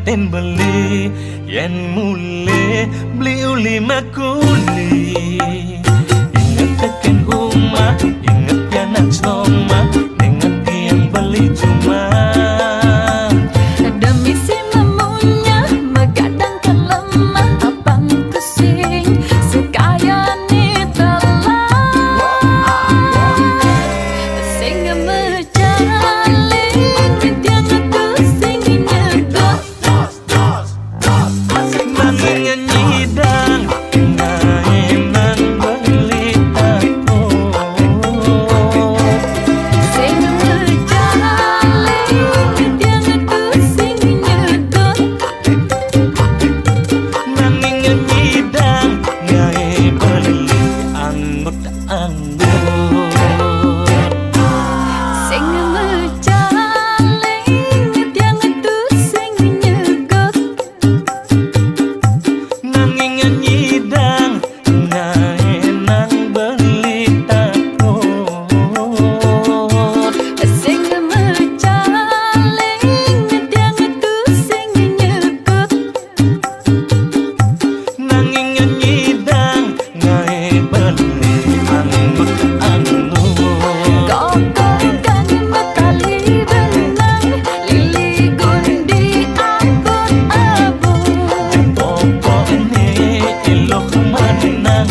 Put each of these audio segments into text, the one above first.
ten beli yen mule beli uli makuli. Ingat tekan rumah, ingat anak soma dengan tiang beli cuma. Demi si memunya megadang kelemah abang kusing sekaya ni telah sing mecaling tiang kusing nyedot Nanging nyidang naenan beli aku. sing mecaling tiang kusing nyedot Nanging nyidang gawe beli anggut-anggut. sing mecaling tiang kusing nyedot Nanging nyidang naenan beli takut. sing mecaling tiang kusing nyedot Nanging nyidang gawe beli anggut-anggut. Kokokan metali benang lili gundi abot-abot Pokoknya elok menang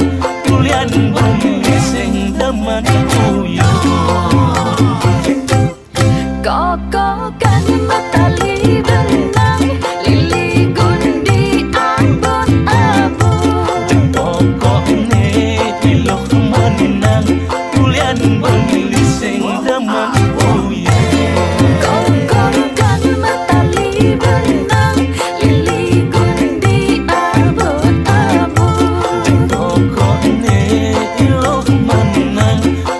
kulian bumi sing demen uyuh. Kokokan metali benang lili gundi abot-abot Pokoknya elok menang kulian bumi sing demen uyuh. Kokokan metali benang lili gundi abot-abot Pokoknya elok menang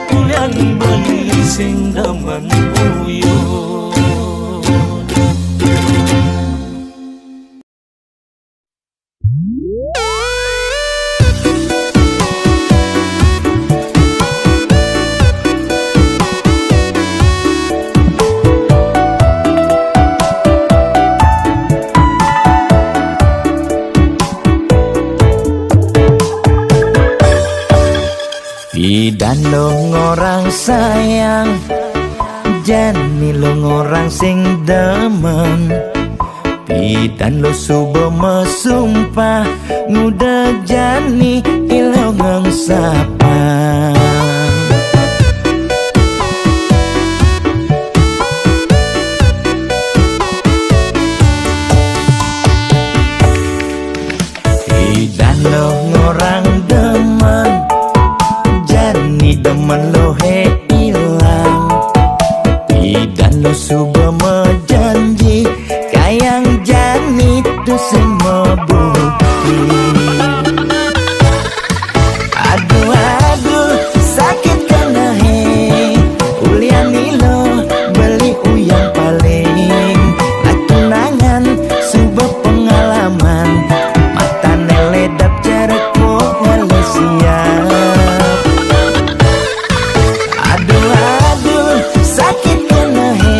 kulian bumi sing demen uyuh. Bidan lo ngorang sayang, Jani lo ngorang sing demen. Bidan lo subuh mesumpah, nguda Jani ilo ngangsapa. Bidan lo ngorang demen, Jani demen lo he ilang. Bidan lo subuh mejanji, kayang Jani tu sing membukti. Aduh aduh sakit kena he, uliani lo beli uyang paling. Tunangan subuh pengalaman, mata neledap jarak wala siap. Aduh aduh sakit kena he,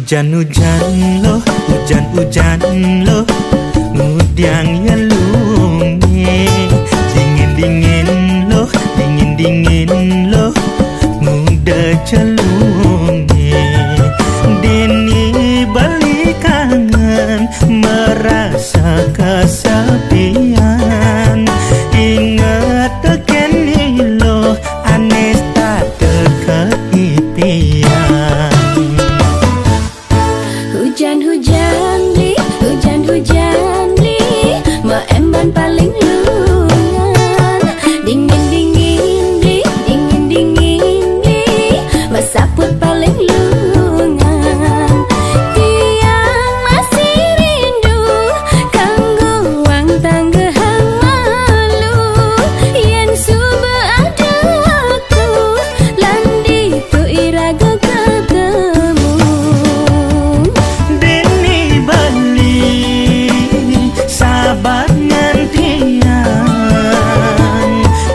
Hujan-hujan loh, hujan-hujan loh, ngudiang ya lunge. Dingin-dingin loh, dingin-dingin loh, muda celunge. Dini balik kangen, merasa kesepian. Ingat teken loh, aneh tak keipian. Hujan-hujan li, ma emban paling lungan. Dingin-dingin li, dingin-dingin li, ma saput paling lungan. Tiang masih rindu, kanggo wang tanggehang malu. Yen suba ada aku, landi tu iraga ketemu. Sahabat ngantian,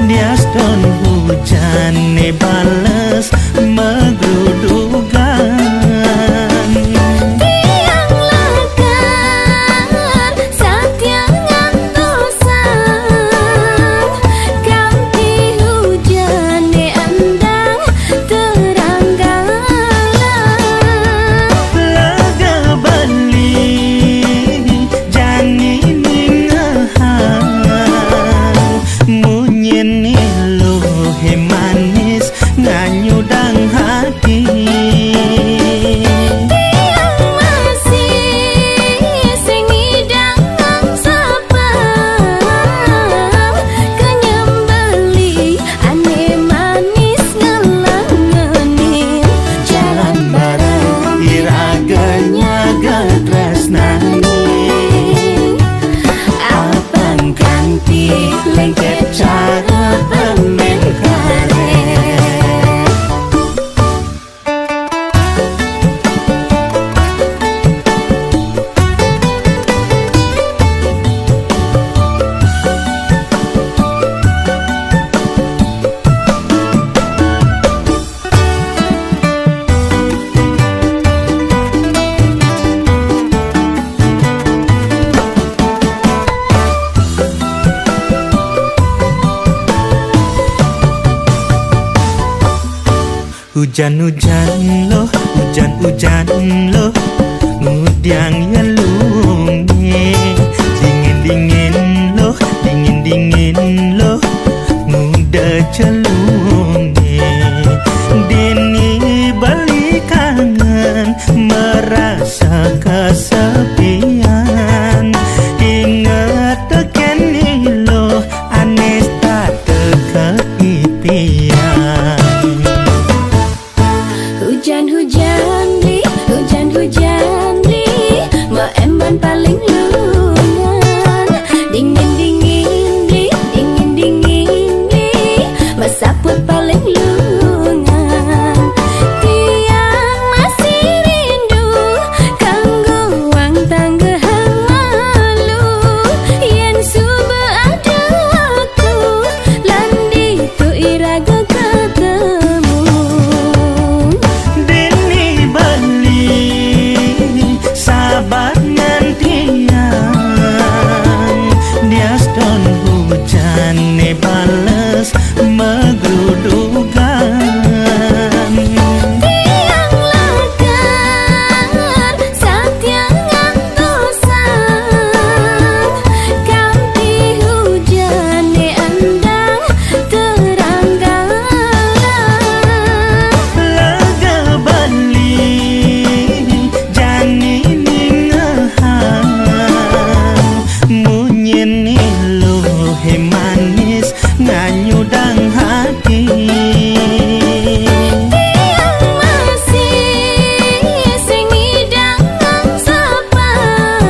dia stone hujan ne bales megrudugan. Tiang lakar satiang ngantosan, ganti hujan ne andang terang galang. Laga bali jani munyin lo he manis nganyudang hati. Tiang masih sing idang sapam, kenyembeli ane manis ngelangenin. Jalan bareng iraganya getresnani. Abang ganti lengket cara permen karet. Hujan-hujan loh, hujan-hujan loh, ngudiang ya lunge. Dingin-dingin loh, dingin-dingin loh, muda celunge. Dini balik kangen, merasa kesepian. Ingat teken loh, aneh tak keipian. Hujan-hujan li, ma emban paling lungan. Dingin-dingin li, dingin-dingin li, ma saput paling lungan. Tiang masih rindu, kanggo wang tanggehang malu. Yen suba ada aku, landi tu iraga ketemu. Sahabat ngantian, dia stone hujan ne bales megrudugan. Tiang lakar satiang ngantosan, ganti hujan ne andang terang galang. Laga bali jani munyin lo he manis nganyudang hati. Tiang masih sing idang sapam,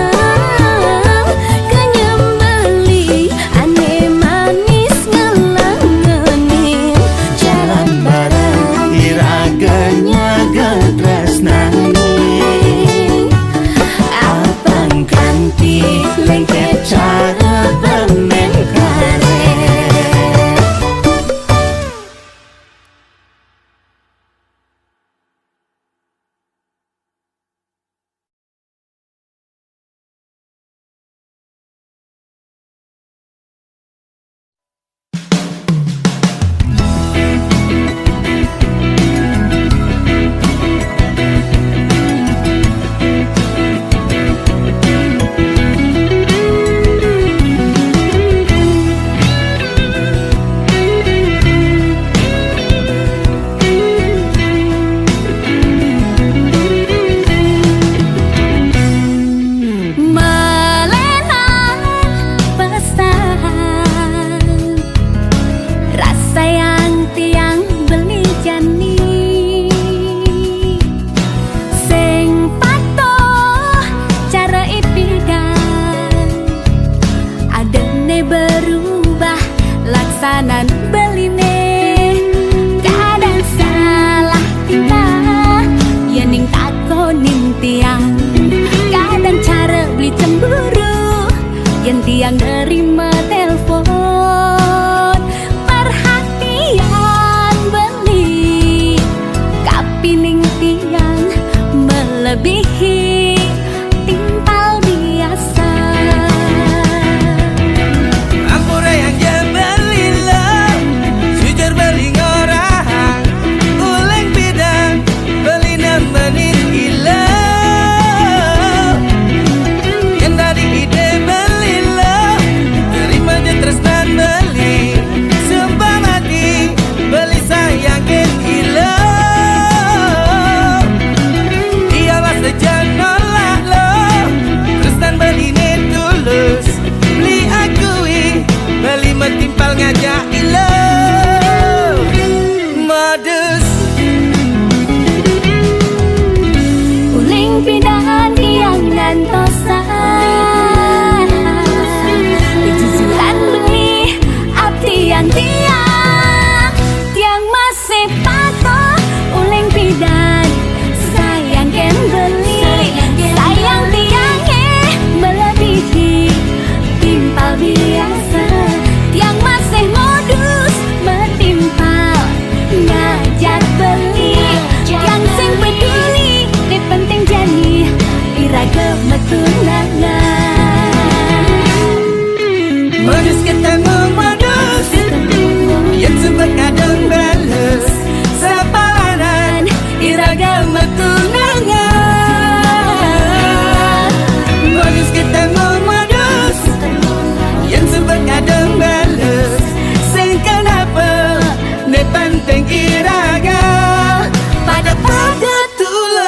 kenyembeli ane manis ngelangenin. Jalan bareng iraganya getresnani. Abang ganti lengket cara berubah laksanan beline. Kadang salah kita yening takonin tiang. Kadang cara beli cemburu yen tiang nerima telepon. Perhatian beli kapining tiang melebihi timpal biasa. Ampura yang je beli lo, jujur beli ngorang, uleng bidang beli nemenin gila. Yang dari ide beli lo, terima je tresnan beli, sumpah mati beli sayangin gila. Ialah saja nolak lo, tresnan beli ne tulus, beli akui beli metimpal ngajak ilo modus. Uling pindahan tiang ngantosan jujuran beli abdian tiang. Tiang masih patuh uling pindahan sayang ken beli. Sayang tiangnya melebihi timpal biasa. Tiang masih modus metimpal ngajak beli. Tiang sing peduli di penting jadi iraga metunangan. Modus ketemu modus, yang sempat kadang bales sepalanan iraga metunangan. Modus ketemu modus, yang sempat kadang bales sing kenapa ne penting iraga pada tulus.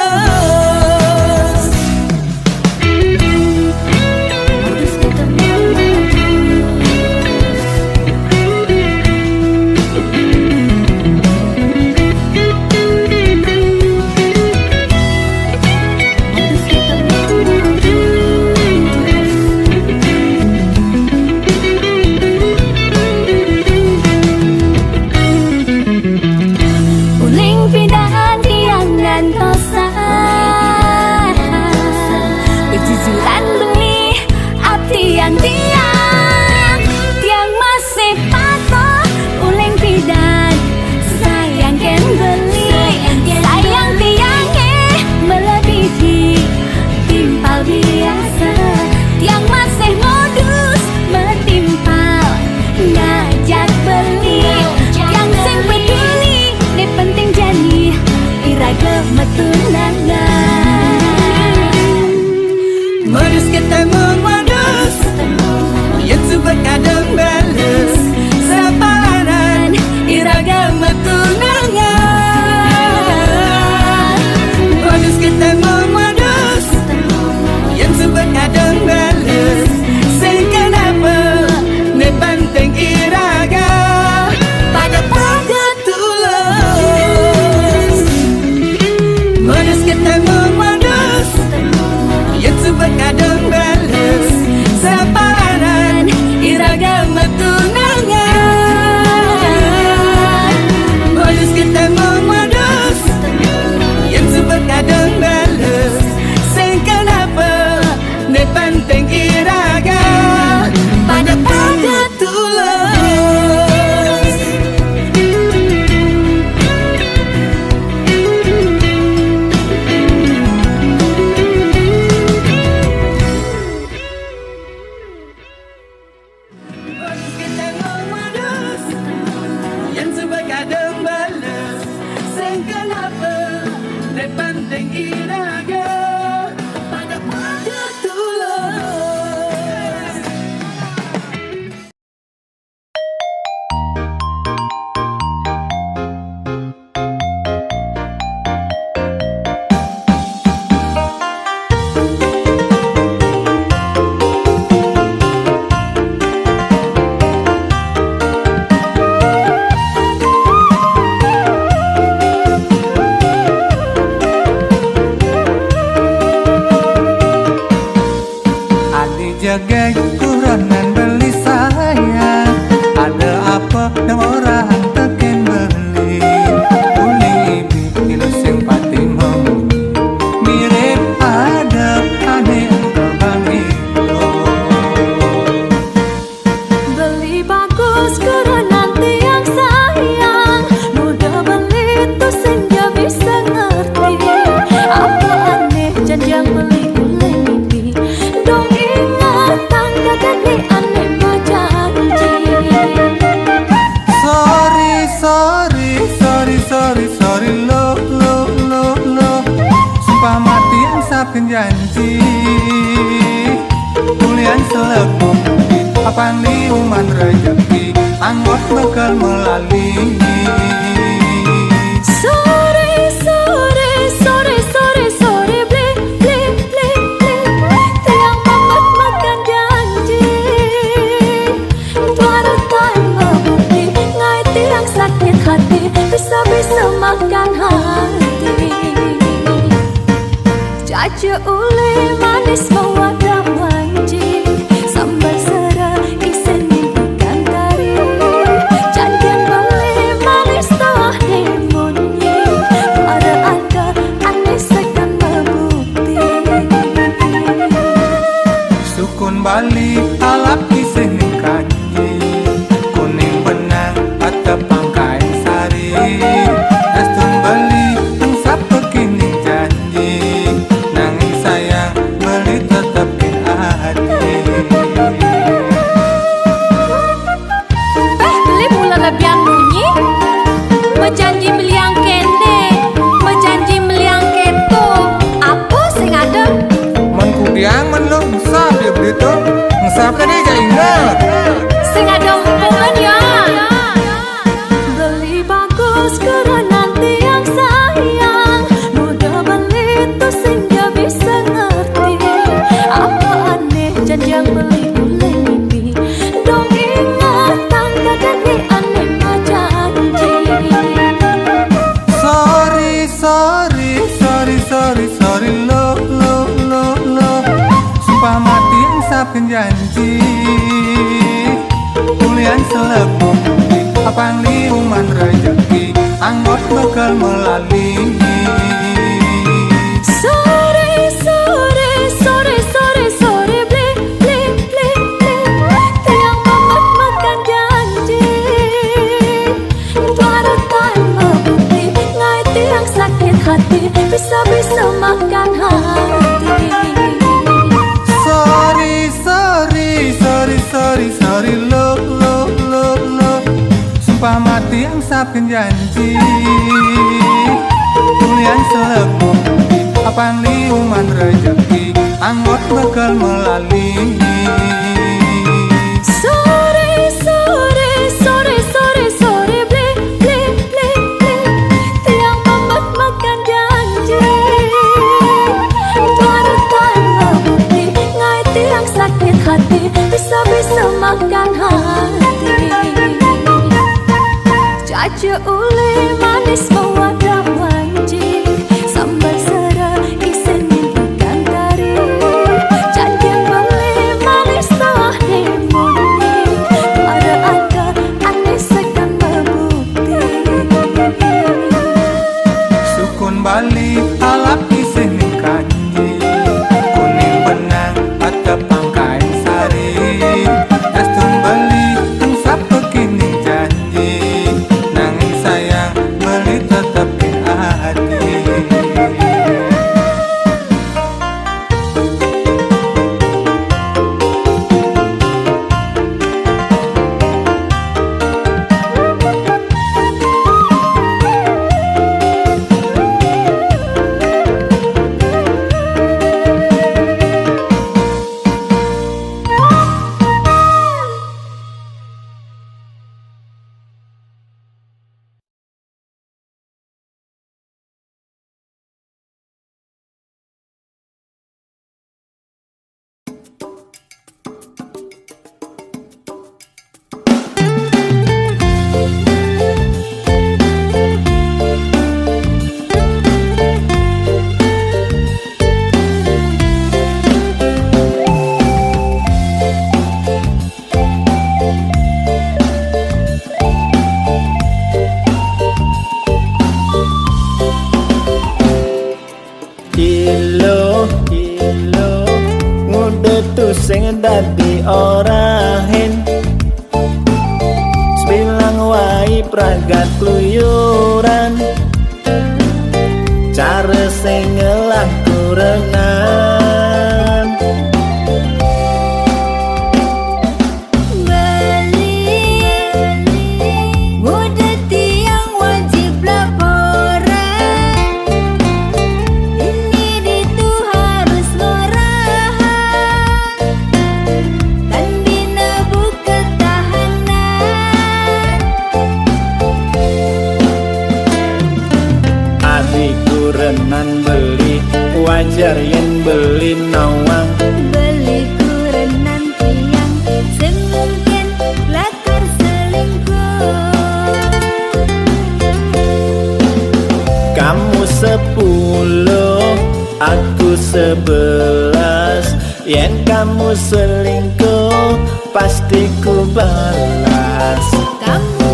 uman rezeki anggot bakal melalui. Sore, sore, sore, sore, sore, bli, bli, bli, bli. Tiang mamat makan janji, tuara tak membukti. Ngai tiang sakit hati, bisa-bisa makan hati. Caca ule manis mewadah wanji, sambal sera isen ikan kari. Jangan beli manis tah demonye, ada aneh sekan membukti. Sukun Bali alap kisih kanji, kuning benang atau pangkai sari. Restun Baliungsap pekining janji, nanging sayang beli tetap di hati. Beli pula lebihan bunyi, berjanji meliang kende, berjanji meliang keto. Apa sing ada? Mun kudiang men longsap dia beli tu,ngsap kan dia gak ingat. Sing ada hubungan ya. Beli bagus kerana tiang sayang, mudah beli tu sing dia bisa ngerti. Apa aneh janjang beli boleh mimpi, dong ingatan kadang di aneh janji. Sorry, sorry, sorry, sorry, sorry, lo, sumpah matingsapin janji. Kulian selebung apang liuman rezeki anggot bakal melalui. Sore, sore, sore, sore, sore, bli, bli, bli, bli. Tiang mamat makan janji, tuara tak membukti. Ngai tiang sakit hati, bisa-bisa makan hati. Sorry, sorry, sorry, sorry, sorry, lo, sumpah matingsapin janji. Kulian selebung apang liuman rezeki anggot bakal melalui. Sore, sore, sore, sore, sore, bli, bli, bli, bli. Tiang mamat makan janji, tuara tak membukti. Ngai tiang sakit hati, bisa-bisa makan hati. Caca ule manis mewadah wanji, sambal sera isen ikan kari. Jangan beli manis tah demonye, ada aneh sekan membukti. Sukun Bali alap kisih kanji, kuning benang atau pangkai sari. Restun Baliungsap pekining janji, nanging sayang beli tetap di hati. Sing dadi ora hen Sebilang wae pragat kluyuran Cara sing ngelah kurengan Tahan wajar yen beli nawang. Beli kurenan tiang semungkin lakar selingkuh. Kamu 10, aku 11. Yen kamu selingkuh, pasti ku balas. Kamu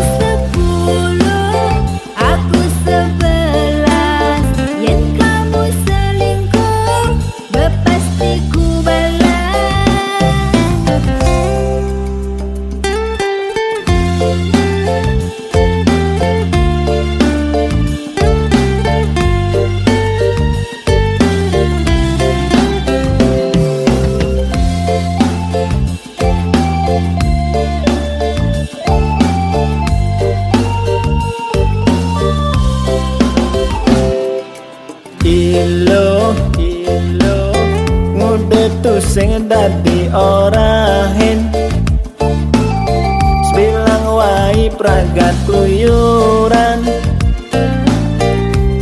10, aku 11. Yen kamu selingkuh, pasti ku Ilo ngude tu sing dadi ora hen. Bilang wae pragat kluyuran,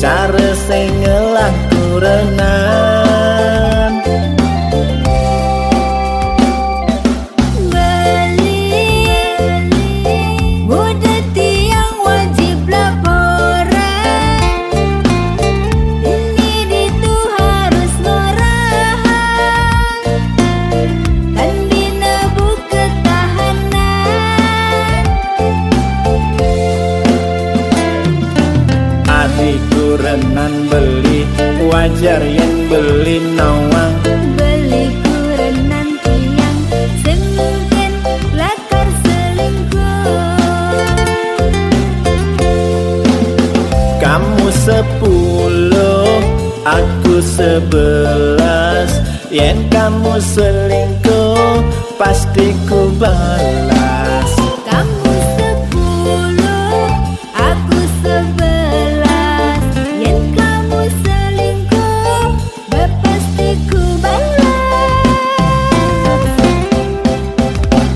cara sing ngelah kurenan. Muda tiang wajib laporan. Ini itu harus ngarahan. Kan bina buka tahanan. Adik kurenan beli, wajar yen beli nawang. Beli kurenan tiang semungkin lakar selingkuh. Kamu 10, aku 11. Yen kamu selingkuh, pasti ku balas. Kamu 10, aku 11. Yen kamu selingkuh, pasti ku balas.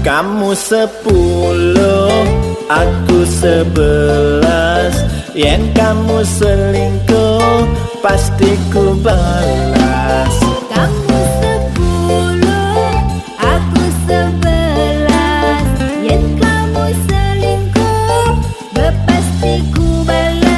Kamu 10, aku 11. Yen kamu selingkuh, pasti ku balas. Kamu 10, aku 11. Yen kamu selingkuh, pasti ku balas.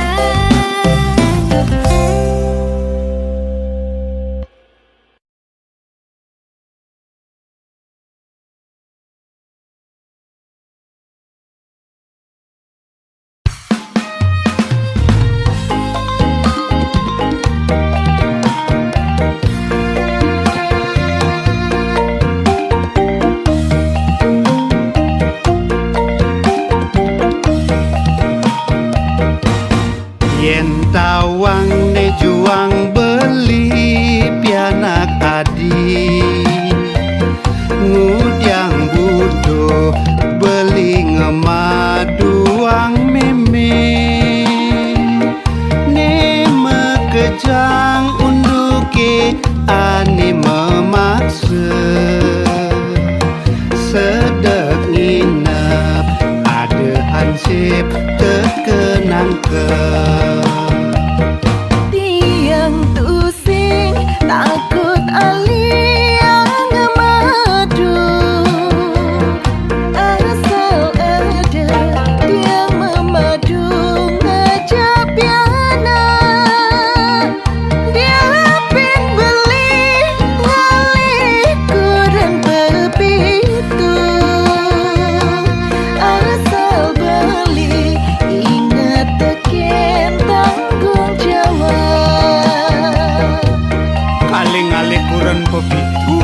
Yen tawang ne juang beli pianak adi, ngudyang budo beli ngemaduang meme. Ne mekejang unduke ane memaksa, sedek nginep ada hansip terkenang ke. Tiang tusing takut aliang ngemadu. Asal ada tiang memadu ngajak piana. Dia pin beli ngalih kurang bepitu. Asal beli ingat teken tanggung jawab. Aling-aling kurang pepitu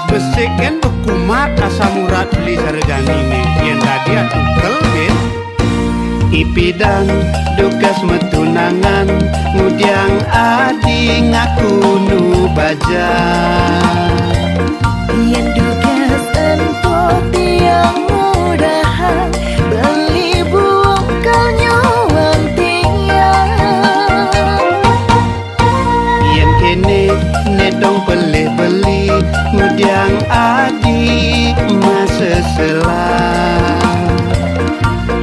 besiken bekumat asa murat beli sarjanine yen tadi atuh kelbet. Ipidan dukas metunangan ngudyang adi ngaku nu baja. Yang dugas empok tiang mudahan beli bungkal nyawang tiang. Yen kene nedong beli ngudyang adi masa selah.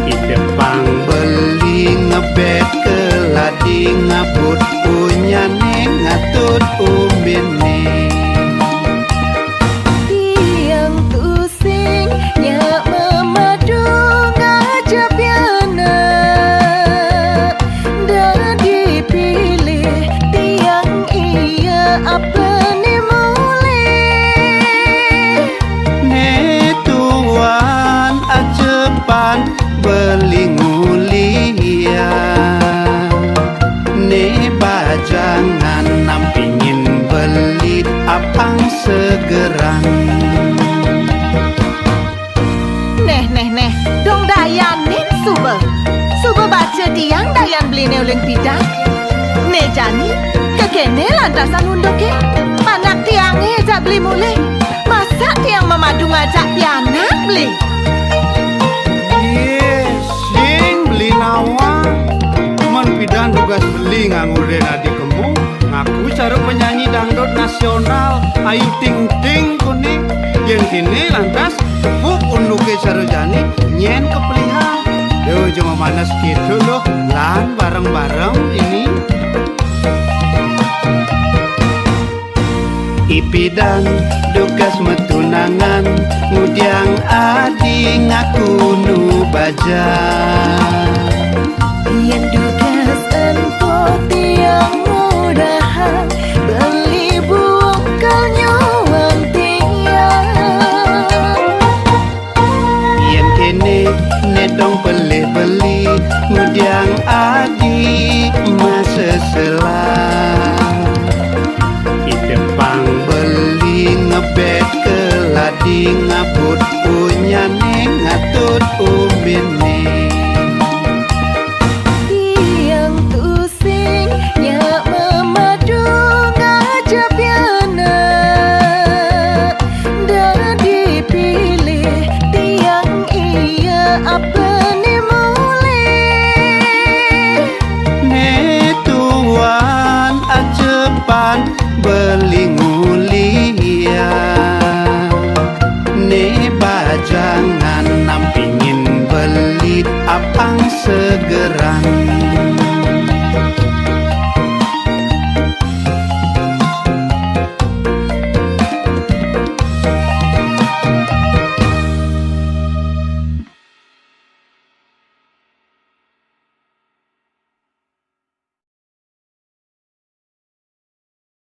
Idepang beli ngebet keladi ngabut punya ne ngatut umbin ne. segeran. Neh, dong dayanin suba baca diang dayan beli neuleng pidang. Ne jani, kekene lantasan undoke. Panak tiang jak beli mulai. Masa tiang memadu ngajak pianak beli? Yes, sing beli nawa. Men pidan tugas beli nganggurin adik kemu. Ngaku cara penyanyi dangdut nasional. Ayu ting ting kuning. Yang kini lantas tepuk unduke sarojani nyen kepelihan. Yo cuma manas gitu loh, lan bareng-bareng ini. Ipidan dukas metunangan, ngudiang adi ngaku nu baja. Yang dukas enpo tiang mudahan, beli bungkal nyawang tiang. Yang kene nedong beli ngudiang adi masa selah. Idepang beli ngebet keladi ngabut punyane ngatut umine. Tiang tusing nyak memadu ngajak pianak. Dan dipilih tiang iya apa ni mulai. Ne tuan ajepan beli ngulia. Ne bajangan nampingin beli apang segeran.